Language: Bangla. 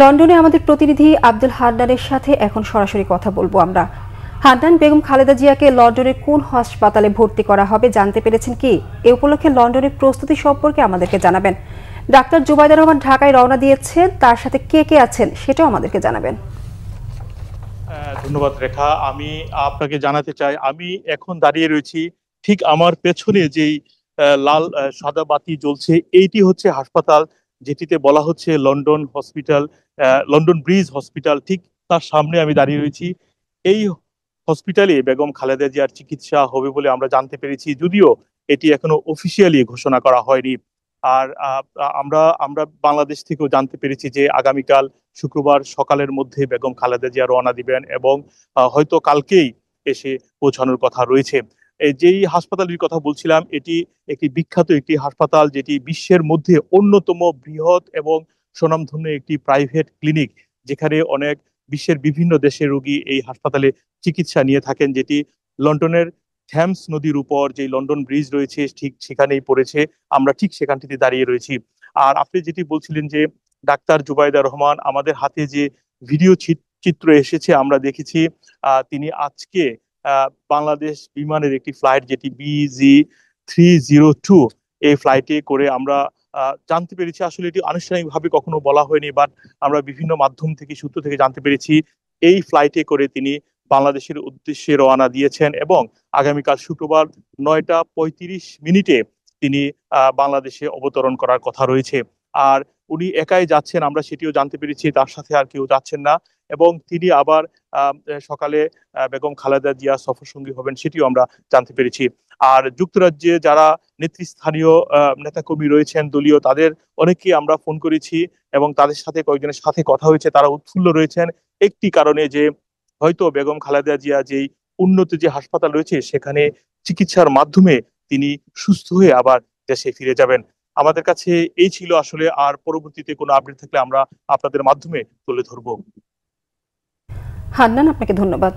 লন্ডনে আমাদের প্রতিনিধি আব্দুল হান্নানের সাথে এখন সরাসরি কথা বলবো আমরা। হান্নান, বেগম খালেদা জিয়াকে লন্ডনের কোন হাসপাতালে ভর্তি করা হবে জানতে পেরেছেন কি? এ উপলক্ষে লন্ডনের প্রস্তুতি সম্পর্কে আমাদেরকে জানাবেন। ডাক্তার জুবাইদা রহমান ঢাকায় রওনা দিয়েছেন, তার সাথে কে কে আছেন সেটাও আমাদেরকে জানাবেন। ধন্যবাদ রেখা। আমি আপনাকে জানাতে চাই, আমি এখন দাঁড়িয়ে রয়েছি ঠিক আমার পেছনে যেই লাল সাদা বাতি জ্বলছে, এইটি হচ্ছে হাসপাতাল যেটিতে বলা হচ্ছে London hospital, London bridge hospital. ঠিক তার সামনে আমি দাঁড়িয়ে রয়েছি। এই হসপিটালে বেগম খালেদা জিয়ার চিকিৎসা হবে বলে আমরা জানতে পেরেছি, যদিও এটি এখনো অফিসিয়ালি ঘোষণা করা হয়নি। আর আমরা আমরা বাংলাদেশ থেকেও জানতে পেরেছি যে আগামীকাল শুক্রবার সকালের মধ্যে বেগম খালেদা জিয়া রওনা দিবেন এবং হয়তো কালকেই এসে পৌঁছানোর কথা রয়েছে। এই যেই হাসপাতালের কথা বলছিলাম, এটি একটি বিখ্যাত একটি হাসপাতাল, যেটি বিশ্বের মধ্যে অন্যতম বৃহৎ এবং স্বনামধন্য একটি প্রাইভেট ক্লিনিক, যেখানে অনেক বিশ্বের বিভিন্ন দেশের রোগী এই হাসপাতালে চিকিৎসা নিয়ে থাকেন, যেটি লন্ডনের থ্যামস নদীর উপর যে লন্ডন ব্রিজ রয়েছে ঠিক সেখানেই পড়েছে। আমরা ঠিক সেখানটিতে দাঁড়িয়ে রয়েছি। আর আপনি যেটি বলছিলেন যে ডাক্তার জুবাইদা রহমান, আমাদের হাতে যে ভিডিও চিত্র এসেছে আমরা দেখেছি, তিনি আজকে বাংলাদেশ বিমানের একটি ফ্লাইট, যেটি BG302, এই ফ্লাইটে করে আমরা জানতে পেরেছি। আসলে এটি আনুষ্ঠানিকভাবে কখনো বলা হয়নি, বাট আমরা বিভিন্ন মাধ্যম থেকে সূত্র থেকে জানতে পেরেছি এই ফ্লাইটে করে তিনি বাংলাদেশের উদ্দেশ্যে রওনা দিয়েছেন এবং আগামীকাল শুক্রবার 9টা 35 মিনিটে তিনি বাংলাদেশে অবতরণ করার কথা রয়েছে। আর উনি একাই যাচ্ছেন, আমরা সেটিও জানতে পেরেছি, তার সাথে আর কেউ যাচ্ছেন না। এবং তিনি আবার সকালে বেগম খালেদা জিয়া সফর সঙ্গী হবেন, সেটিও আমরা জানতে পেরেছি। আর যুক্তরাজ্যে যারা নেতৃস্থানীয় নেতাকর্মী রয়েছেন দলীয়, তাদের অনেককে আমরা ফোন করেছি এবং তাদের সাথে কয়েকজনের সাথে কথা হয়েছে। তারা উৎফুল্ল রয়েছেন একটি কারণে, যে হয়তো বেগম খালেদা জিয়া যেই উন্নত যে হাসপাতাল রয়েছে সেখানে চিকিৎসার মাধ্যমে তিনি সুস্থ হয়ে আবার দেশে ফিরে যাবেন। আমাদের কাছে এই ছিল আসলে। আর পরবর্তীতে কোনো আপডেট থাকলে আমরা আপনাদের মাধ্যমে তুলে ধরবো। হান্নান, আপনাকে ধন্যবাদ।